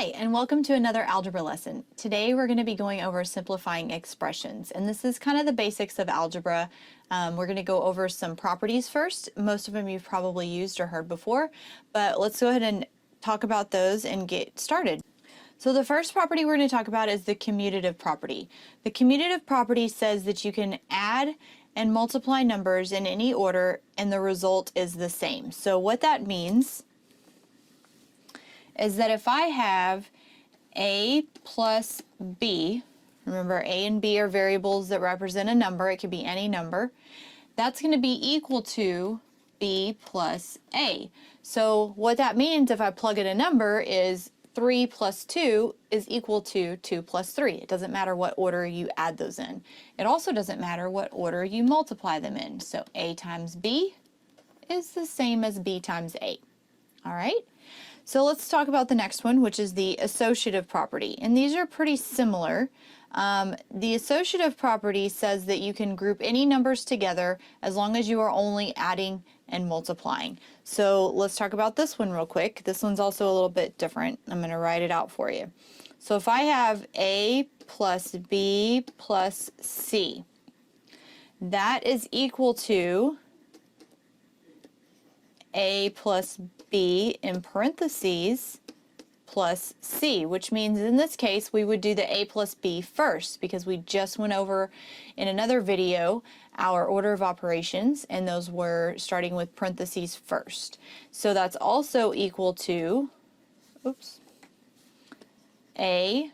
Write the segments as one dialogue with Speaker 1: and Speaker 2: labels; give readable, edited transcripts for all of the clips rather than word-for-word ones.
Speaker 1: Hi, and welcome to another algebra lesson. Today we're going to be going over simplifying expressions, and this is kind of the basics of algebra. We're going to go over some properties first. Most of them you've probably used or heard before, but let's go ahead and talk about those and get started. So the first property we're going to talk about is the commutative property. The commutative property says that you can add and multiply numbers in any order and the result is the same. So what that means is that if I have a plus b, remember a and b are variables that represent a number, it could be any number, that's going to be equal to b plus a. So what that means if I plug in a number is 3 plus 2 is equal to 2 plus 3. It doesn't matter what order you add those in. It also doesn't matter what order you multiply them in. So a times b is the same as b times a. All right? So let's talk about the next one, which is the associative property. And these are pretty similar. The associative property says that you can group any numbers together as long as you are only adding and multiplying. So let's talk about this one real quick. This one's also a little bit different. I'm going to write it out for you. So if I have a plus b plus c, that is equal to a plus b in parentheses plus c, which means in this case we would do the a plus b first because we just went over in another video our order of operations, and those were starting with parentheses first. So that's also equal to, a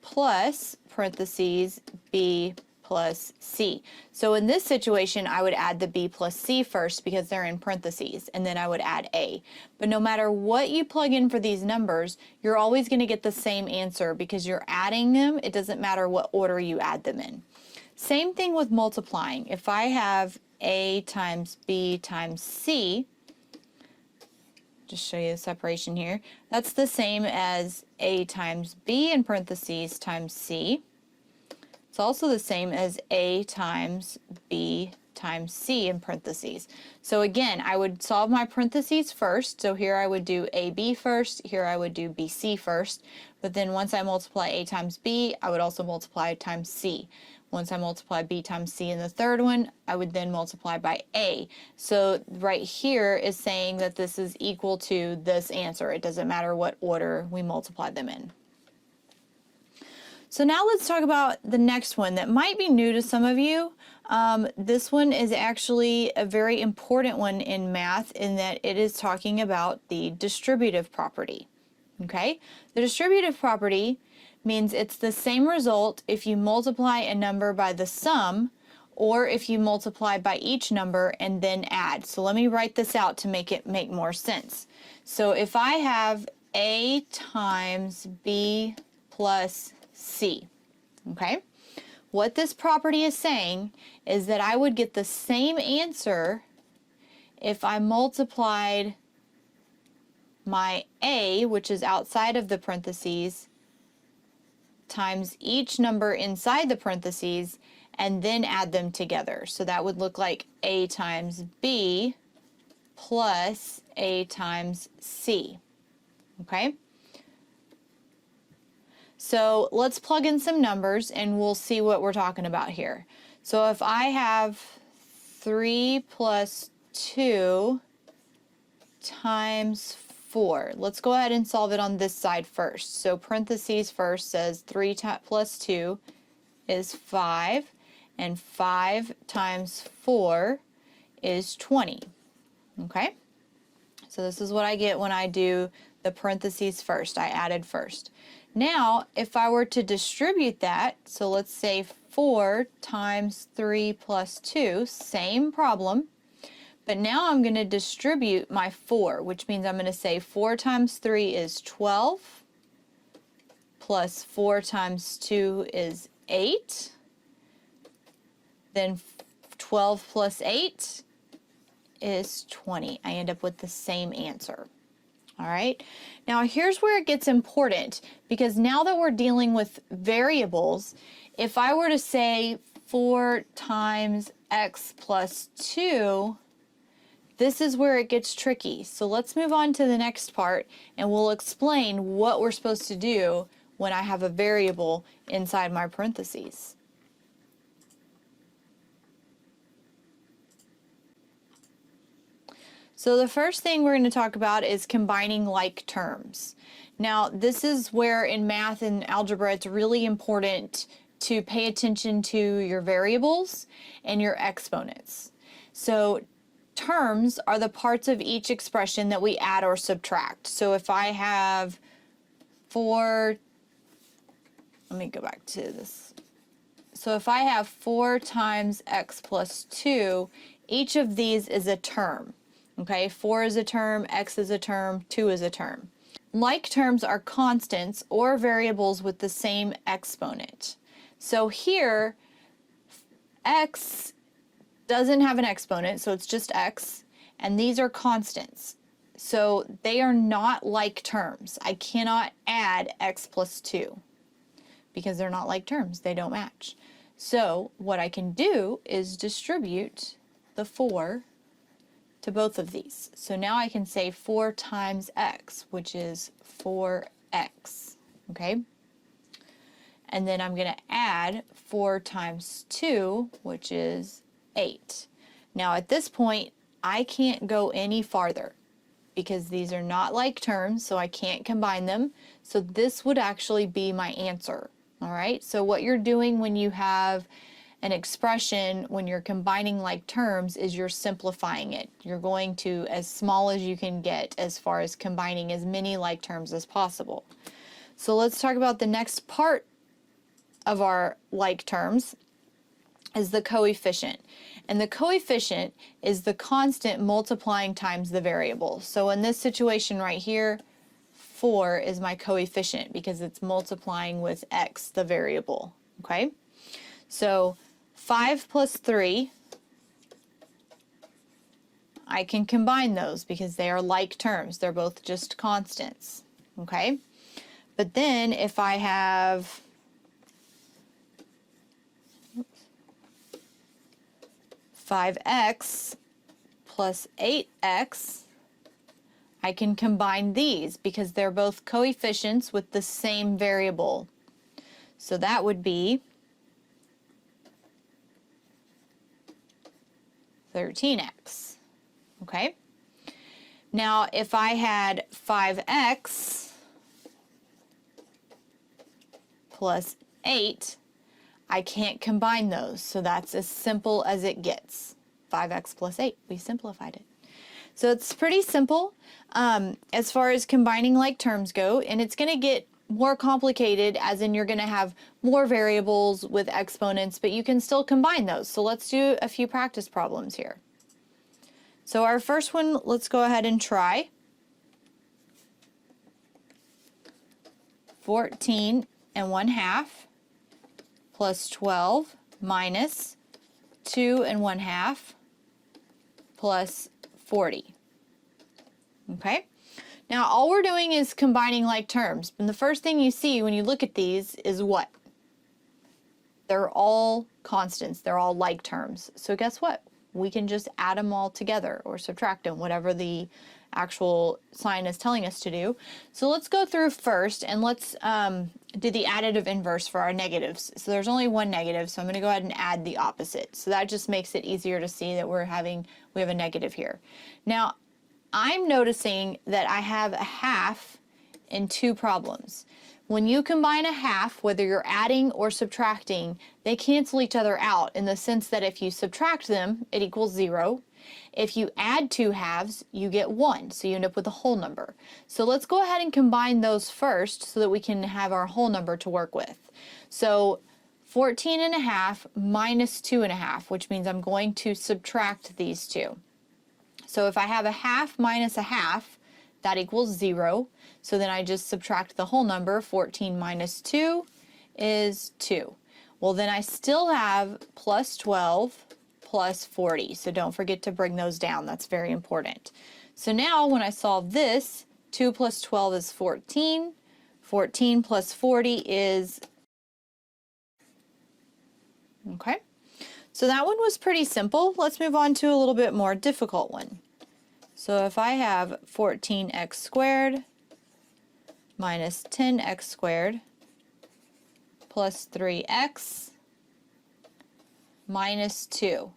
Speaker 1: plus parentheses b plus c. So in this situation, I would add the b plus c first because they're in parentheses, and then I would add a. But no matter what you plug in for these numbers, you're always going to get the same answer because you're adding them. It doesn't matter what order you add them in. Same thing with multiplying. If I have a times b times c, just show you the separation here, that's the same as a times b in parentheses times c. It's also the same as a times b times c in parentheses. So again, I would solve my parentheses first. So here I would do ab first, here I would do bc first. But then once I multiply a times b, I would also multiply times c. Once I multiply b times c in the third one, I would then multiply by a. So right here is saying that this is equal to this answer. It doesn't matter what order we multiply them in. So now let's talk about the next one that might be new to some of you. This one is actually a very important one in math in that it is talking about the distributive property. Okay? The distributive property means it's the same result if you multiply a number by the sum or if you multiply by each number and then add. So let me write this out to make it make more sense. So if I have a times b plus c, okay? What this property is saying is that I would get the same answer if I multiplied my a, which is outside of the parentheses, times each number inside the parentheses, and then add them together. So that would look like a times b plus a times c, okay? So let's plug in some numbers and we'll see what we're talking about here. So if I have 3 plus 2 times 4, let's go ahead and solve it on this side first. So parentheses first says 3 plus 2 is 5, and 5 times 4 is 20. Okay? So this is what I get when I do the parentheses first. I added first. Now, if I were to distribute that, so let's say 4 times 3 plus 2, same problem, but now I'm going to distribute my 4, which means I'm going to say 4 times 3 is 12, plus 4 times 2 is 8, then 12 plus 8 is 20. I end up with the same answer. All right, now here's where it gets important, because now that we're dealing with variables, if I were to say 4 times x plus 2 this is where it gets tricky. So let's move on to the next part and we'll explain what we're supposed to do when I have a variable inside my parentheses. So the first thing we're going to talk about is combining like terms. Now this is where in math and algebra it's really important to pay attention to your variables and your exponents. So terms are the parts of each expression that we add or subtract. So if I have 4, let me go back to this. So if I have 4 times x plus 2, each of these is a term. Okay, 4 is a term, x is a term, 2 is a term. Like terms are constants or variables with the same exponent. So here, x doesn't have an exponent, so it's just x, and these are constants. So they are not like terms. I cannot add x plus 2 because they're not like terms. They don't match. So what I can do is distribute the 4 to both of these. So now I can say 4 times x, which is 4x, okay? And then I'm going to add 4 times 2, which is 8. Now at this point, I can't go any farther because these are not like terms, so I can't combine them. So this would actually be my answer, all right? So what you're doing when you have an expression, when you're combining like terms, is you're simplifying it. You're going to as small as you can get as far as combining as many like terms as possible. So let's talk about the next part of our like terms is the coefficient. And the coefficient is the constant multiplying times the variable. So in this situation right here, 4 is my coefficient because it's multiplying with x, the variable, okay? So 5 plus 3, I can combine those because they are like terms. They're both just constants, okay? But then if I have 5x plus 8x, I can combine these because they're both coefficients with the same variable. So that would be 13x, okay? Now if I had 5x plus 8, I can't combine those, so that's as simple as it gets. 5x plus 8, we simplified it. So it's pretty simple as far as combining like terms go, and it's going to get more complicated as in you're going to have more variables with exponents, but you can still combine those. So let's do a few practice problems here. So our first one, let's go ahead and try. 14 1/2 plus 12 minus 2 1/2 plus 40. Okay? Now all we're doing is combining like terms. And the first thing you see when you look at these is what? They're all constants. They're all like terms. So guess what? We can just add them all together or subtract them, whatever the actual sign is telling us to do. So let's go through first and let's do the additive inverse for our negatives. So there's only one negative, so I'm going to go ahead and add the opposite. So that just makes it easier to see that we have a negative here. Now I'm noticing that I have a half in two problems. When you combine a half, whether you're adding or subtracting, they cancel each other out in the sense that if you subtract them, it equals 0. If you add two halves, you get 1, so you end up with a whole number. So let's go ahead and combine those first so that we can have our whole number to work with. So 14 1/2 minus 2 1/2, which means I'm going to subtract these two. So if I have a half minus a half, that equals 0. So then I just subtract the whole number. 14 minus 2 is 2. Well, then I still have plus 12 plus 40. So don't forget to bring those down. That's very important. So now when I solve this, 2 plus 12 is 14. 14 plus 40 is, okay. So that one was pretty simple. Let's move on to a little bit more difficult one. So if I have 14x squared minus 10x squared plus 3x minus 2.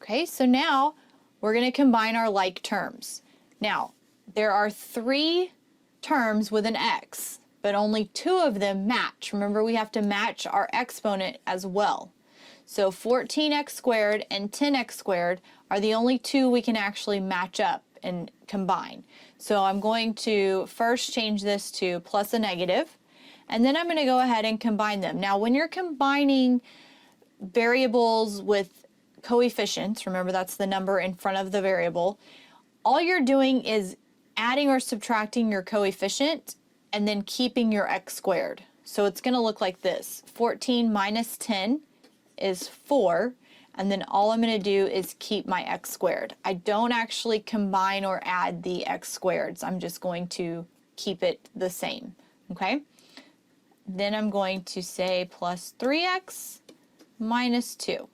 Speaker 1: Okay, so now we're going to combine our like terms. Now, there are 3 terms with an x, but only 2 of them match. Remember, we have to match our exponent as well. So 14x squared and 10x squared are the only 2 we can actually match up and combine. So I'm going to first change this to plus a negative, and then I'm going to go ahead and combine them. Now, when you're combining variables with coefficients, remember that's the number in front of the variable, all you're doing is adding or subtracting your coefficient and then keeping your x squared. So it's going to look like this. 14 minus 10 is 4, and then all I'm going to do is keep my x squared. I don't actually combine or add the x squareds. I'm just going to keep it the same, okay? Then I'm going to say plus 3x minus 2.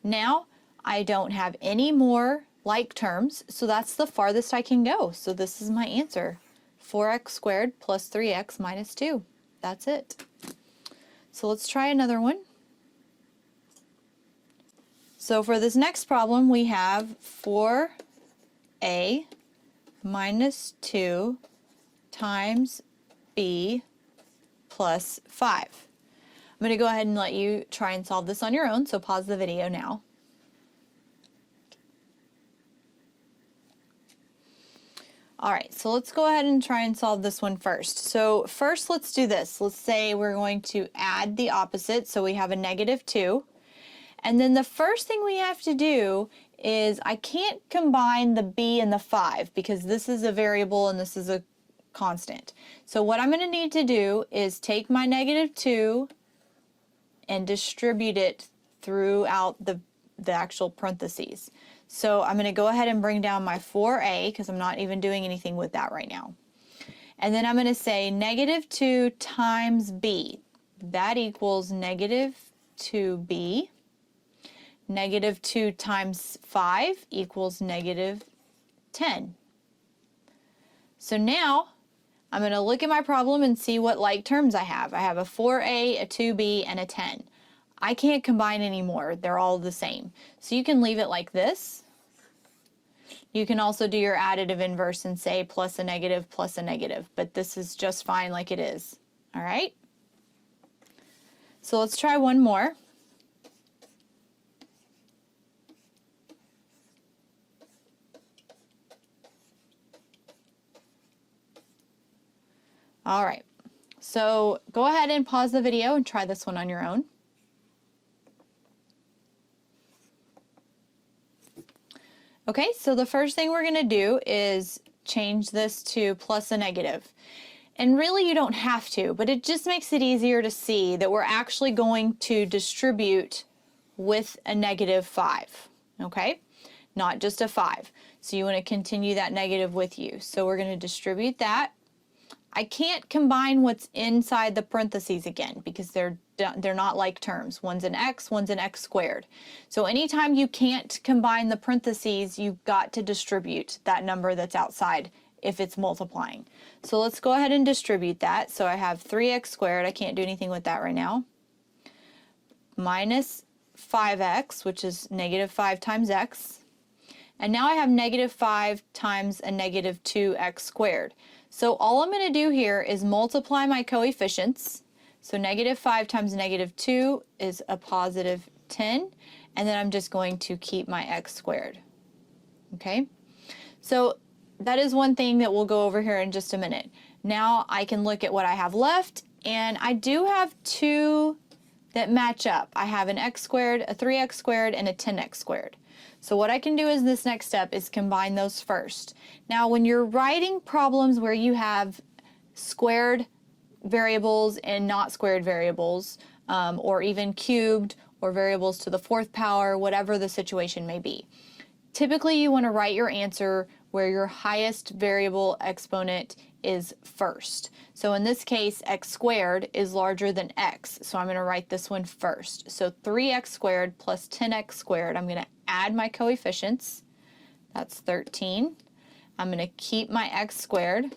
Speaker 1: Now, I don't have any more like terms, so that's the farthest I can go. So this is my answer, 4x squared plus 3x minus 2. That's it. So let's try another one. So for this next problem, we have 4a minus 2 times b plus 5. I'm going to go ahead and let you try and solve this on your own, so pause the video now. All right, so let's go ahead and try and solve this one first. So first, let's do this. Let's say we're going to add the opposite, so we have a negative 2. And then the first thing we have to do is I can't combine the b and the 5 because this is a variable and this is a constant. So what I'm going to need to do is take my negative 2 and distribute it throughout the actual parentheses. So I'm going to go ahead and bring down my 4a because I'm not even doing anything with that right now. And then I'm going to say negative 2 times b. That equals negative 2b. Negative 2 times 5 equals negative 10. So now I'm going to look at my problem and see what like terms I have. I have a 4a, a 2b, and a 10. I can't combine anymore. They're all the same. So you can leave it like this. You can also do your additive inverse and say plus a negative, but this is just fine like it is. All right? So let's try one more. All right, so go ahead and pause the video and try this one on your own. Okay, so the first thing we're going to do is change this to plus a negative. And really you don't have to, but it just makes it easier to see that we're actually going to distribute with a negative 5, okay? Not just a 5. So you want to continue that negative with you. So we're going to distribute that. I can't combine what's inside the parentheses again because they're not like terms. One's an x squared. So anytime you can't combine the parentheses, you've got to distribute that number that's outside if it's multiplying. So let's go ahead and distribute that. So I have 3x squared, I can't do anything with that right now, minus 5x, which is negative 5 times x. And now I have negative 5 times a negative 2x squared. So all I'm going to do here is multiply my coefficients. So negative 5 times negative 2 is a positive 10. And then I'm just going to keep my x squared. Okay? So that is one thing that we'll go over here in just a minute. Now I can look at what I have left. And I do have 2 that match up. I have an x squared, a 3x squared, and a 10x squared. So what I can do is this next step is combine those first. Now when you're writing problems where you have squared variables and not squared variables, or even cubed or variables to the 4th power, whatever the situation may be, typically you want to write your answer where your highest variable exponent is first. So in this case, x squared is larger than x, so I'm going to write this one first. So 3x squared plus 10x squared, I'm going to add my coefficients. That's 13. I'm going to keep my x squared,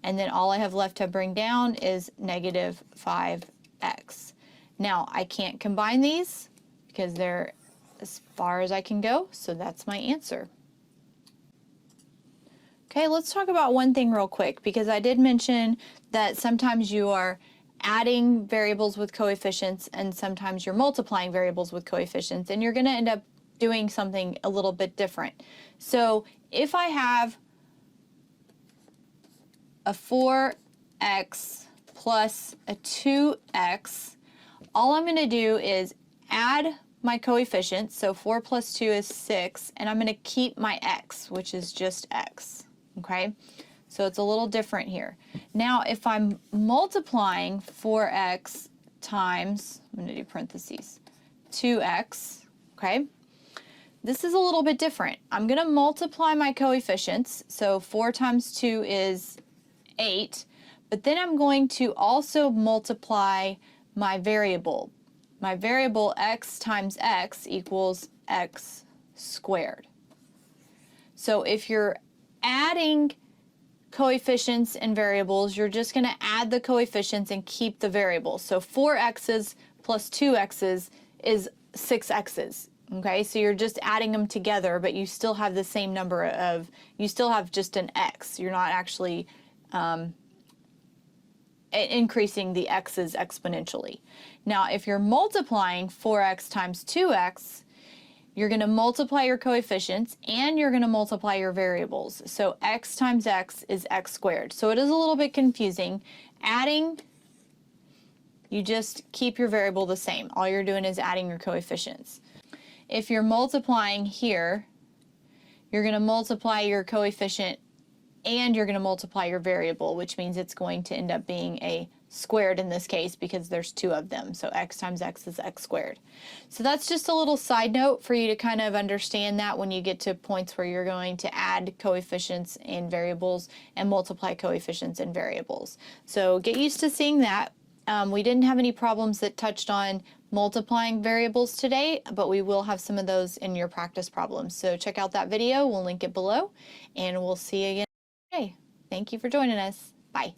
Speaker 1: and then all I have left to bring down is negative 5x. Now, I can't combine these because they're as far as I can go, so that's my answer. Okay, let's talk about one thing real quick, because I did mention that sometimes you are adding variables with coefficients and sometimes you're multiplying variables with coefficients, and you're going to end up doing something a little bit different. So if I have a 4x plus a 2x, all I'm going to do is add my coefficients. So 4 plus 2 is 6, and I'm going to keep my x, which is just x. Okay, so it's a little different here. Now, if I'm multiplying 4x times, I'm going to do parentheses, 2x, okay, this is a little bit different. I'm going to multiply my coefficients, so 4 times 2 is 8, but then I'm going to also multiply my variable. My variable x times x equals x squared. So if you're adding coefficients and variables, you're just going to add the coefficients and keep the variables. So 4x's plus 2x's is 6x's. Okay, so you're just adding them together, but you still have the same number of, you still have just an x. You're not actually increasing the x's exponentially. Now, if you're multiplying 4x times 2x, you're going to multiply your coefficients and you're going to multiply your variables. So x times x is x squared. So it is a little bit confusing. Adding, you just keep your variable the same. All you're doing is adding your coefficients. If you're multiplying here, you're going to multiply your coefficient and you're going to multiply your variable, which means it's going to end up being a squared in this case because there's two of them. So x times x is x squared. So that's just a little side note for you to kind of understand that when you get to points where you're going to add coefficients and variables and multiply coefficients and variables. So get used to seeing that. We didn't have any problems that touched on multiplying variables today, but we will have some of those in your practice problems. So check out that video. We'll link it below, and we'll see you again today. Thank you for joining us. Bye.